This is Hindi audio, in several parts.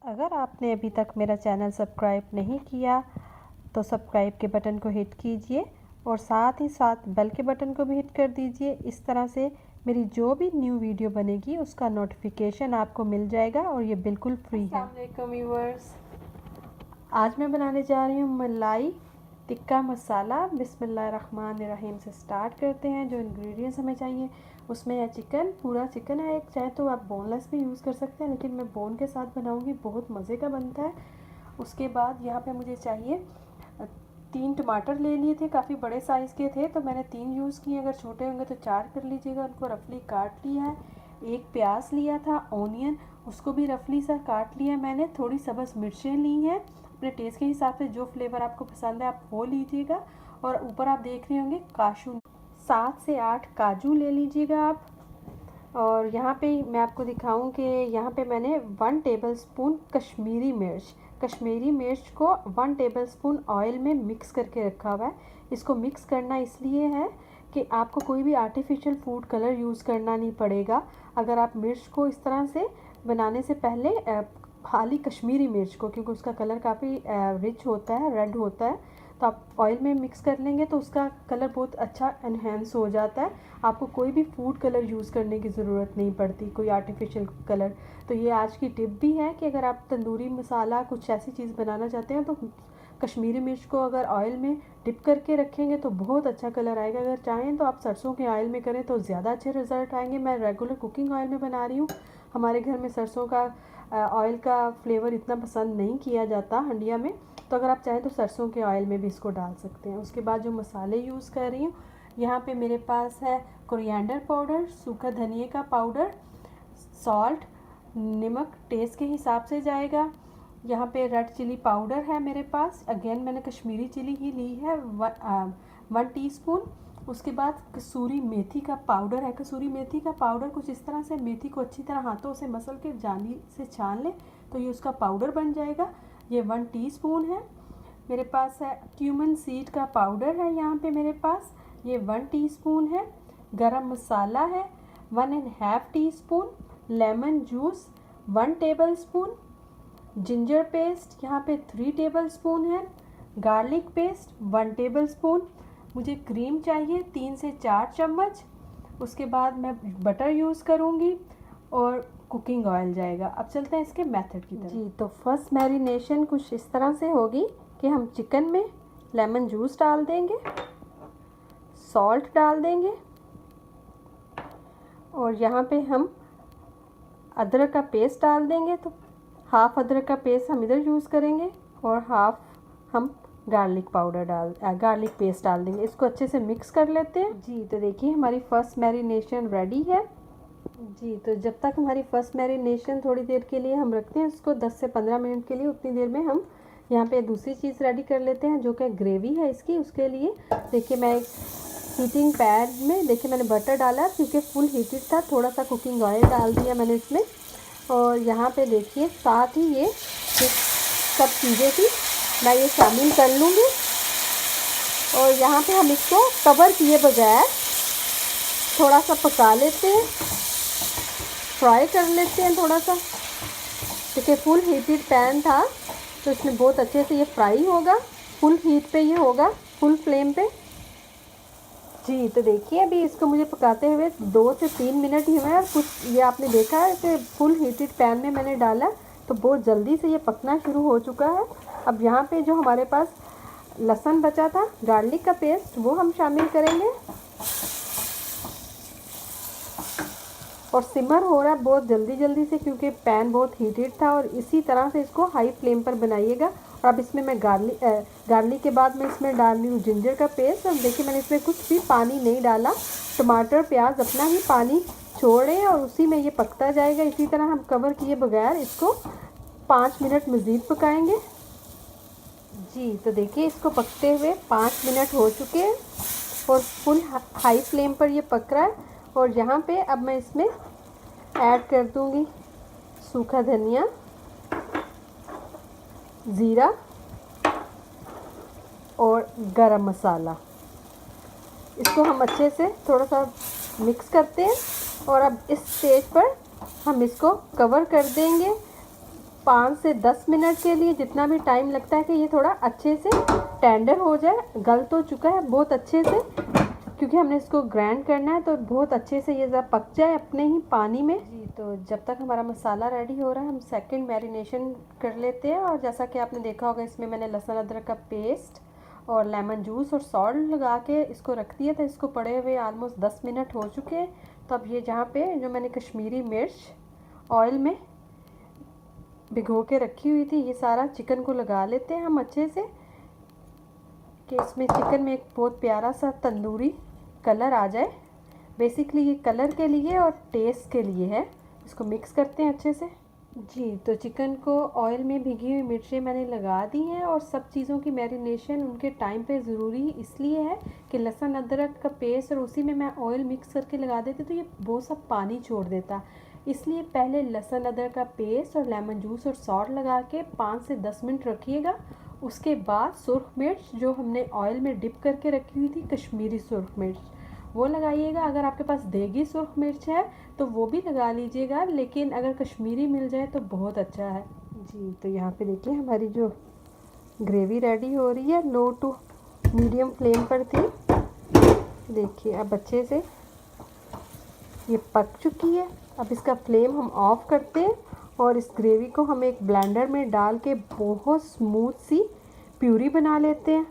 अगर आपने अभी तक मेरा चैनल सब्सक्राइब नहीं किया तो सब्सक्राइब के बटन को हिट कीजिए और साथ ही साथ बेल के बटन को भी हिट कर दीजिए। इस तरह से मेरी जो भी न्यू वीडियो बनेगी उसका नोटिफिकेशन आपको मिल जाएगा और ये बिल्कुल फ्री है। अस्सलाम वालेकुम व्यूअर्स, आज मैं बनाने जा रही हूँ मलाई टिक्का मसाला। बिस्मिल्लाहिर्रहमानिर्रहीम से स्टार्ट करते हैं। जो इंग्रेडिएंट्स हमें चाहिए उसमें है चिकन, पूरा चिकन है एक, चाहे तो आप बोनलेस भी यूज़ कर सकते हैं, लेकिन मैं बोन के साथ बनाऊंगी, बहुत मज़े का बनता है। उसके बाद यहाँ पे मुझे चाहिए 3 टमाटर ले लिए थे, काफ़ी बड़े साइज़ के थे तो मैंने 3 यूज़ किए। अगर छोटे होंगे तो 4 कर लीजिएगा। उनको रफली काट लिया है। एक प्याज लिया था, ऑनियन, उसको भी रफली सा काट लिया मैंने। थोड़ी सब्ज़ मिर्चें ली हैं, अपने टेस्ट के हिसाब से जो फ्लेवर आपको पसंद है आप वो लीजिएगा। और ऊपर आप देख रहे होंगे काजू, 7 से 8 काजू ले लीजिएगा आप। और यहाँ पे मैं आपको दिखाऊं कि यहाँ पे मैंने 1 टेबलस्पून कश्मीरी मिर्च को 1 टेबलस्पून ऑयल में मिक्स करके रखा हुआ है। इसको मिक्स करना इसलिए है कि आपको कोई भी आर्टिफिशियल फूड कलर यूज़ करना नहीं पड़ेगा। अगर आप मिर्च को इस तरह से बनाने से पहले खाली कश्मीरी मिर्च को, क्योंकि उसका कलर काफ़ी रिच होता है, रेड होता है, तो आप ऑयल में मिक्स कर लेंगे तो उसका कलर बहुत अच्छा एनहेंस हो जाता है। आपको कोई भी फूड कलर यूज़ करने की ज़रूरत नहीं पड़ती, कोई आर्टिफिशियल कलर। तो ये आज की टिप भी है कि अगर आप तंदूरी मसाला कुछ ऐसी चीज़ बनाना चाहते हैं तो कश्मीरी मिर्च को अगर ऑयल में डिप करके रखेंगे तो बहुत अच्छा कलर आएगा। अगर चाहें तो आप सरसों के ऑयल में करें तो ज़्यादा अच्छे रिज़ल्ट आएंगे। मैं रेगुलर कुकिंग ऑयल में बना रही हूँ। हमारे घर में सरसों का ऑयल का फ्लेवर इतना पसंद नहीं किया जाता हंडिया में, तो अगर आप चाहें तो सरसों के ऑयल में भी इसको डाल सकते हैं। उसके बाद जो मसाले यूज़ कर रही हूँ, यहाँ पे मेरे पास है कोरिएंडर पाउडर, सूखा धनिया का पाउडर, सॉल्ट, नमक टेस्ट के हिसाब से जाएगा। यहाँ पे रेड चिली पाउडर है मेरे पास, अगेन मैंने कश्मीरी चिली ही ली है, 1 टीस्पून। उसके बाद कसूरी मेथी का पाउडर है। कसूरी मेथी का पाउडर कुछ इस तरह से, मेथी को अच्छी तरह हाथों से मसल के जाली से छान लें तो ये उसका पाउडर बन जाएगा। ये 1 टीस्पून है। मेरे पास है क्यूमन सीड का पाउडर है यहाँ पे मेरे पास, ये 1 टीस्पून है। गरम मसाला है 1.5 teaspoon. Lemon juice 1 tablespoon. Ginger paste यहाँ पे 3 टेबलस्पून है। Garlic paste 1 tablespoon. मुझे क्रीम चाहिए 3 से 4 चम्मच। उसके बाद मैं बटर यूज़ करूँगी और कुकिंग ऑयल जाएगा। अब चलते हैं इसके मेथड की तरफ। जी, तो फर्स्ट मैरिनेशन कुछ इस तरह से होगी कि हम चिकन में लेमन जूस डाल देंगे, सॉल्ट डाल देंगे, और यहाँ पे हम अदरक का पेस्ट डाल देंगे। तो हाफ़ अदरक का पेस्ट हम इधर यूज़ करेंगे और हाफ़ हम गार्लिक पेस्ट डाल देंगे। इसको अच्छे से मिक्स कर लेते हैं। जी, तो देखिए हमारी फ़र्स्ट मैरिनेशन रेडी है। जी, तो जब तक हमारी फ़र्स्ट मैरिनेशन थोड़ी देर के लिए हम रखते हैं इसको 10 से 15 मिनट के लिए, उतनी देर में हम यहाँ पे दूसरी चीज़ रेडी कर लेते हैं जो कि ग्रेवी है इसकी। उसके लिए देखिए मैं एक हीटिंग पैन में, देखिए मैंने बटर डाला क्योंकि फुल हीटेड था, थोड़ा सा कुकिंग ऑयल डाल दिया मैंने इसमें। और यहाँ पे देखिए साथ ही ये सब चीज़ें थी मैं ये शामिल कर लूँगी। और यहाँ पे हम इसको कवर किए बगैर थोड़ा सा पका लेते हैं, फ्राई कर लेते हैं थोड़ा सा, क्योंकि फुल हीटेड पैन था तो इसमें बहुत अच्छे से ये फ्राई होगा। फुल हीट पे ये होगा, फुल फ्लेम पे। जी, तो देखिए अभी इसको मुझे पकाते हुए 2 से 3 मिनट ही हुए हैं। कुछ ये आपने देखा है कि फुल हीटेड पैन में मैंने डाला तो बहुत जल्दी से ये पकना शुरू हो चुका है। अब यहाँ पे जो हमारे पास लहसुन बचा था, गार्लिक का पेस्ट, वो हम शामिल करेंगे। और सिमर हो रहा है बहुत जल्दी से क्योंकि पैन बहुत हीटेड था। और इसी तरह से इसको हाई फ्लेम पर बनाइएगा। और अब इसमें मैं गार्लिक के बाद मैं इसमें डाल रही हूँ जिंजर का पेस्ट। और देखिए मैंने इसमें कुछ भी पानी नहीं डाला, टमाटर प्याज अपना ही पानी छोड़ रहे हैं और उसी में ये पकता जाएगा। इसी तरह हम कवर किए बगैर इसको 5 मिनट मज़ीद पकाएंगे। जी, तो देखिए इसको पकते हुए 5 मिनट हो चुके हैं और फुल हाई फ्लेम पर ये पक रहा है। और यहाँ पे अब मैं इसमें ऐड कर दूँगी सूखा धनिया, ज़ीरा और गरम मसाला। इसको हम अच्छे से थोड़ा सा मिक्स करते हैं और अब इस स्टेज पर हम इसको कवर कर देंगे 5 से 10 मिनट के लिए, जितना भी टाइम लगता है कि ये थोड़ा अच्छे से टेंडर हो जाए। गल तो चुका है बहुत अच्छे से, क्योंकि हमने इसको ग्राइंड करना है, तो बहुत अच्छे से ये ज़रा पक जाए अपने ही पानी में। जी, तो जब तक हमारा मसाला रेडी हो रहा है हम सेकंड मैरिनेशन कर लेते हैं। और जैसा कि आपने देखा होगा, इसमें मैंने लहसुन अदरक का पेस्ट और लेमन जूस और सॉल्ट लगा के इसको रख दिया था। इसको पड़े हुए ऑलमोस्ट 10 मिनट हो चुके हैं। तो अब ये जहाँ पे जो मैंने कश्मीरी मिर्च ऑयल में भिगो के रखी हुई थी, ये सारा चिकन को लगा लेते हैं हम अच्छे से, कि इसमें चिकन में एक बहुत प्यारा सा तंदूरी कलर आ जाए। बेसिकली ये कलर के लिए और टेस्ट के लिए है। इसको मिक्स करते हैं अच्छे से। जी, तो चिकन को ऑयल में भिगी हुई मिर्चें मैंने लगा दी हैं। और सब चीज़ों की मैरिनेशन उनके टाइम पे ज़रूरी इसलिए है कि लहसुन अदरक का पेस्ट और उसी में मैं ऑयल मिक्स करके लगा देती, तो ये बहुत सा पानी छोड़ देता। इसलिए पहले लहसुन अदरक का पेस्ट और लेमन जूस और सॉल्ट लगा के 5 से 10 मिनट रखिएगा। उसके बाद सुर्ख मिर्च जो हमने ऑयल में डिप करके रखी हुई थी, कश्मीरी सुर्ख मिर्च, वो लगाइएगा। अगर आपके पास देगी सुर्ख मिर्च है तो वो भी लगा लीजिएगा, लेकिन अगर कश्मीरी मिल जाए तो बहुत अच्छा है। जी, तो यहाँ पे देखिए हमारी जो ग्रेवी रेडी हो रही है, लो टू मीडियम फ्लेम पर थी। देखिए अब अच्छे से ये पक चुकी है। अब इसका फ्लेम हम ऑफ करते हैं और इस ग्रेवी को हम एक ब्लेंडर में डाल के बहुत स्मूथ सी प्यूरी बना लेते हैं।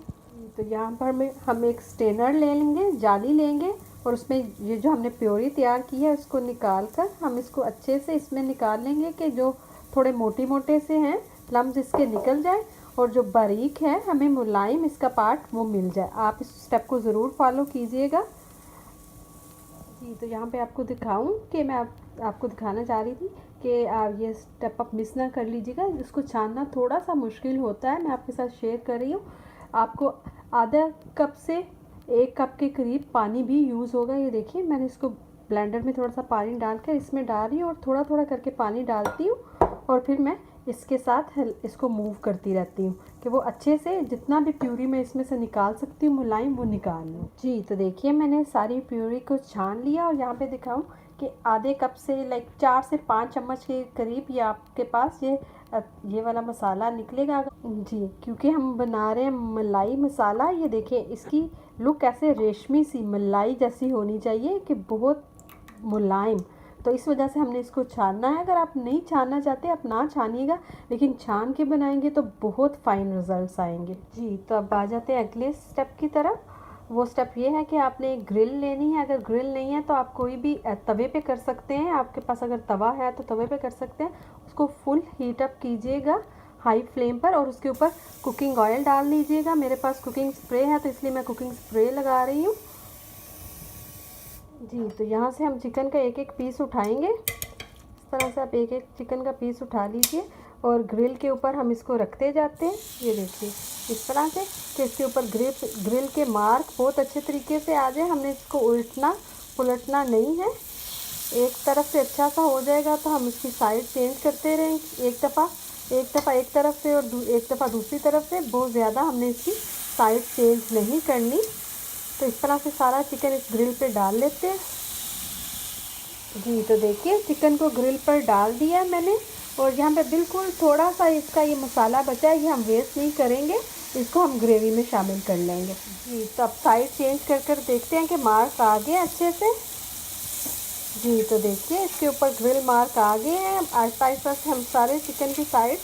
तो यहाँ पर हम एक स्ट्रेनर ले लेंगे, जाली लेंगे, और उसमें ये जो हमने प्योरी तैयार की है उसको निकाल कर हम इसको अच्छे से इसमें निकाल लेंगे, कि जो थोड़े मोटे मोटे से हैं लम्स इसके निकल जाए, और जो बारीक है हमें मुलायम इसका पार्ट वो मिल जाए। आप इस स्टेप को ज़रूर फॉलो कीजिएगा। जी, तो यहाँ पे आपको दिखाऊं कि मैं आपको दिखाना चाह रही थी कि आप ये स्टेप अप मिस ना कर लीजिएगा। इसको छानना थोड़ा सा मुश्किल होता है, मैं आपके साथ शेयर कर रही हूँ। आपको आधा कप से 1 कप के करीब पानी भी यूज़ होगा। ये देखिए मैंने इसको ब्लेंडर में थोड़ा सा पानी डाल कर इसमें डाल रही हूँ, और थोड़ा थोड़ा करके पानी डालती हूँ, और फिर मैं इसके साथ इसको मूव करती रहती हूँ कि वो अच्छे से जितना भी प्यूरी मैं इसमें से निकाल सकती हूँ मुलायम, वो निकाल लूँ। जी, तो देखिए मैंने सारी प्यूरी को छान लिया, और यहाँ पे दिखाऊँ कि आधे कप से 4 से 5 चम्मच के करीब ये आपके पास ये वाला मसाला निकलेगा। जी, क्योंकि हम बना रहे हैं मलाई मसाला। ये देखिए इसकी लुक ऐसे रेशमी सी मलाई जैसी होनी चाहिए, कि बहुत मुलायम। तो इस वजह से हमने इसको छानना है। अगर आप नहीं छानना चाहते आप ना छानिएगा, लेकिन छान के बनाएंगे तो बहुत फ़ाइन रिजल्ट्स आएंगे। जी, तो अब आ जाते हैं अगले स्टेप की तरफ। वो स्टेप ये है कि आपने एक ग्रिल लेनी है। अगर ग्रिल नहीं है तो आप कोई भी तवे पे कर सकते हैं। आपके पास अगर तवा है तो तवे पे कर सकते हैं। उसको फुल हीट अप कीजिएगा हाई फ्लेम पर, और उसके ऊपर कुकिंग ऑयल डाल लीजिएगा। मेरे पास कुकिंग स्प्रे है तो इसलिए मैं कुकिंग स्प्रे लगा रही हूँ। जी, तो यहाँ से हम चिकन का एक एक पीस उठाएंगे। इस तरह से आप एक एक चिकन का पीस उठा लीजिए, और ग्रिल के ऊपर हम इसको रखते जाते हैं। ये देखिए इस तरह से कि इसके ऊपर ग्रिल के मार्क बहुत अच्छे तरीके से आ जाए। हमने इसको उल्टना पुलटना नहीं है। एक तरफ से अच्छा सा हो जाएगा तो हम इसकी साइड चेंज करते रहेंगे, एक दफ़ा एक तरफ से और एक दफ़ा दूसरी तरफ से। बहुत ज़्यादा हमने इसकी साइड चेंज नहीं करनी। तो इस तरह से सारा चिकन इस ग्रिल पे डाल लेते हैं। जी, तो देखिए चिकन को ग्रिल पर डाल दिया मैंने, और यहाँ पे बिल्कुल थोड़ा सा इसका ये मसाला बचा है, ये हम वेस्ट नहीं करेंगे, इसको हम ग्रेवी में शामिल कर लेंगे। जी, तो अब साइड चेंज कर देखते हैं कि मार्क आ गए अच्छे से। जी, तो देखिए इसके ऊपर ग्रिल मार्क आ गए हैं। आहिस्ता आहिस्ता से हम सारे चिकन की साइड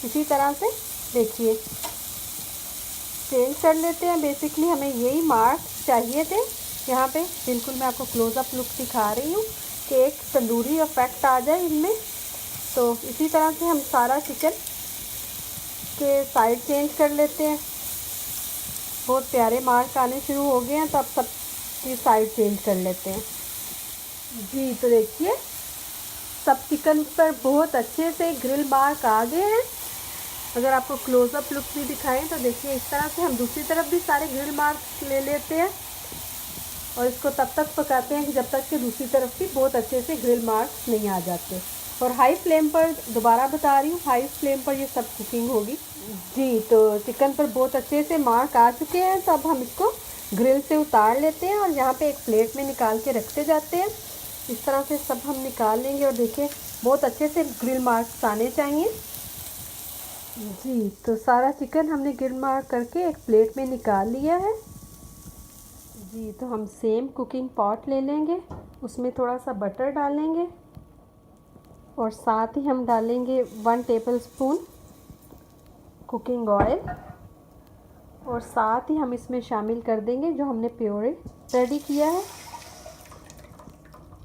इसी तरह से देखिए चेंज कर लेते हैं। बेसिकली हमें यही मार्क चाहिए थे। यहाँ पे बिल्कुल मैं आपको क्लोज़अप लुक दिखा रही हूँ कि एक तंदूरी इफ़ेक्ट आ जाए इनमें। तो इसी तरह से हम सारा चिकन के साइड चेंज कर लेते हैं। बहुत प्यारे मार्क आने शुरू हो गए हैं, तो अब सब की साइड चेंज कर लेते हैं। जी, तो देखिए सब चिकन पर बहुत अच्छे से ग्रिल मार्क आ गए हैं। अगर आपको क्लोज़अप लुक भी दिखाएं तो देखिए इस तरह से हम दूसरी तरफ भी सारे ग्रिल मार्क ले लेते हैं, और इसको तब तक पकाते हैं कि जब तक कि दूसरी तरफ भी बहुत अच्छे से ग्रिल मार्क्स नहीं आ जाते। और हाई फ्लेम पर, दोबारा बता रही हूँ, हाई फ्लेम पर ये सब कुकिंग होगी। जी, तो चिकन पर बहुत अच्छे से मार्क आ चुके हैं। तो अब हम इसको ग्रिल से उतार लेते हैं, और यहाँ पे एक प्लेट में निकाल के रखते जाते हैं। इस तरह से सब हम निकाल लेंगे, और देखिए बहुत अच्छे से ग्रिल मार्क्स आने चाहिए। जी, तो सारा चिकन हमने ग्रिल मार करके एक प्लेट में निकाल लिया है। जी, तो हम सेम कुकिंग पॉट ले लेंगे, उसमें थोड़ा सा बटर डालेंगे और साथ ही हम डालेंगे 1 टेबलस्पून कुकिंग ऑयल और साथ ही हम इसमें शामिल कर देंगे जो हमने प्योरी रेडी किया है।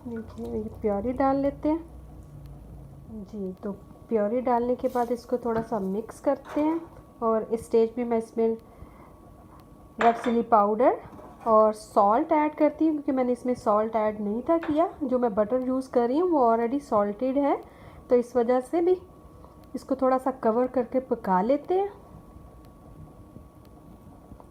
देखिए ये प्योरी डाल लेते हैं। जी, तो प्योरी डालने के बाद इसको थोड़ा सा मिक्स करते हैं और इस स्टेज में मैं इसमें रेड चिली पाउडर और सॉल्ट ऐड करती हूँ, क्योंकि मैंने इसमें सॉल्ट ऐड नहीं था किया। जो मैं बटर यूज़ कर रही हूँ वो ऑलरेडी सॉल्टेड है, तो इस वजह से भी इसको थोड़ा सा कवर करके पका लेते हैं।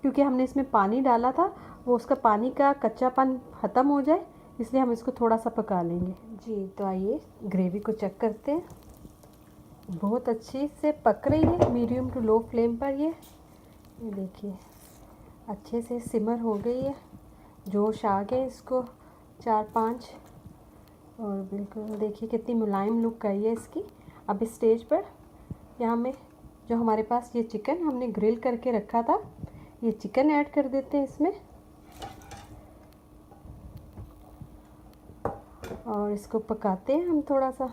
क्योंकि हमने इसमें पानी डाला था, वो उसका पानी का कच्चापन ख़त्म हो जाए, इसलिए हम इसको थोड़ा सा पका लेंगे। जी, तो आइए ग्रेवी को चेक करते हैं। बहुत अच्छे से पक रही है मीडियम टू लो फ्लेम पर। ये देखिए अच्छे से सिमर हो गई है, जोश आ गए इसको 4-5, और बिल्कुल देखिए कितनी मुलायम लुक आई है इसकी। अब इस स्टेज पर यहाँ में जो हमारे पास ये चिकन हमने ग्रिल करके रखा था, ये चिकन ऐड कर देते हैं इसमें और इसको पकाते हैं हम थोड़ा सा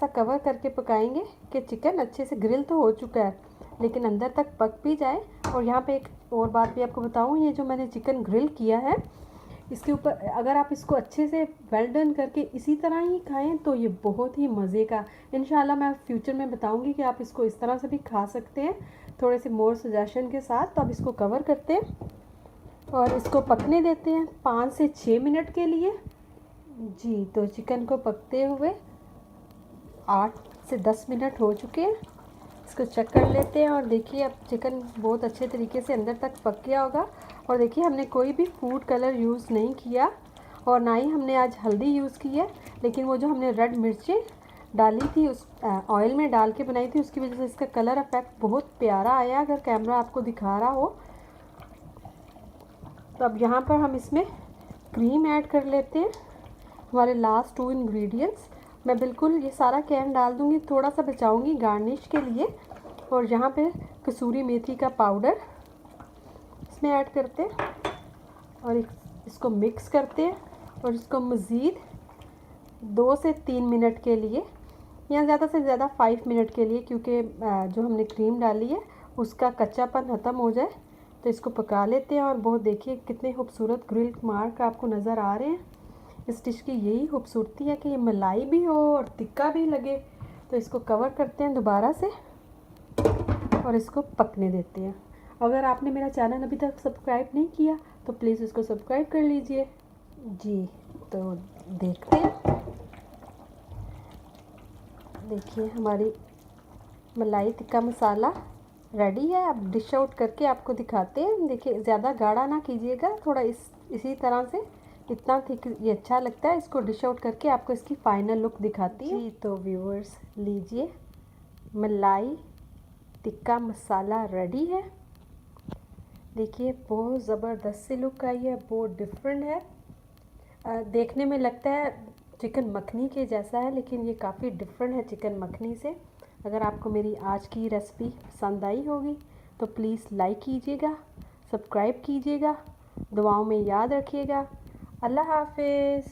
कवर करके पकाएंगे कि चिकन अच्छे से ग्रिल तो हो चुका है लेकिन अंदर तक पक भी जाए। और यहाँ पे एक और बात भी आपको बताऊँ, ये जो मैंने चिकन ग्रिल किया है इसके ऊपर अगर आप इसको अच्छे से वेल डन करके इसी तरह ही खाएं तो ये बहुत ही मज़े का। इंशाल्लाह मैं फ्यूचर में बताऊंगी कि आप इसको इस तरह से भी खा सकते हैं, थोड़े से मोर सजेशन के साथ। तो अब इसको कवर करते हैं और इसको पकने देते हैं 5 से 6 मिनट के लिए। जी, तो चिकन को पकते हुए 8 से 10 मिनट हो चुके हैं। इसको चेक कर लेते हैं और देखिए अब चिकन बहुत अच्छे तरीके से अंदर तक पक गया होगा। और देखिए हमने कोई भी फूड कलर यूज़ नहीं किया और ना ही हमने आज हल्दी यूज़ की है, लेकिन वो जो हमने रेड मिर्चें डाली थी उस ऑयल में डाल के बनाई थी, उसकी वजह से इसका कलर इफेक्ट बहुत प्यारा आया, अगर कैमरा आपको दिखा रहा हो। तो अब यहाँ पर हम इसमें क्रीम ऐड कर लेते हैं, हमारे लास्ट 2 इंग्रेडिएंट्स। मैं बिल्कुल ये सारा कैन डाल दूँगी, थोड़ा सा बचाऊँगी गार्निश के लिए। और यहाँ पे कसूरी मेथी का पाउडर इसमें ऐड करते हैं और इसको मिक्स करते हैं और इसको मज़ीद 2 से 3 मिनट के लिए या ज़्यादा से ज़्यादा 5 मिनट के लिए, क्योंकि जो हमने क्रीम डाली है उसका कच्चापन ख़त्म हो जाए, तो इसको पका लेते हैं। और बहुत देखिए कितने खूबसूरत ग्रिल मार्क आपको नज़र आ रहे हैं। इस डिश की यही खूबसूरती है कि ये मलाई भी हो और तिक्का भी लगे। तो इसको कवर करते हैं दोबारा से और इसको पकने देते हैं। अगर आपने मेरा चैनल अभी तक सब्सक्राइब नहीं किया तो प्लीज़ इसको सब्सक्राइब कर लीजिए। जी, तो देखते हैं। देखिए हमारी मलाई टिक्का मसाला रेडी है। अब डिश आउट करके आपको दिखाते हैं। देखिए ज़्यादा गाढ़ा ना कीजिएगा, थोड़ा इसी तरह से, इतना थिक ये अच्छा लगता है। इसको डिश आउट करके आपको इसकी फ़ाइनल लुक दिखाती हूँ। जी, तो व्यूअर्स लीजिए, मलाई टिक्का मसाला रेडी है। देखिए बहुत ज़बरदस्त सी लुक आई है, बहुत डिफरेंट है। देखने में लगता है चिकन मखनी के जैसा है, लेकिन ये काफ़ी डिफरेंट है चिकन मखनी से। अगर आपको मेरी आज की रेसिपी पसंद आई होगी तो प्लीज़ लाइक कीजिएगा, सब्सक्राइब कीजिएगा, दुआओं में याद रखिएगा। अल्लाह हाफिज़।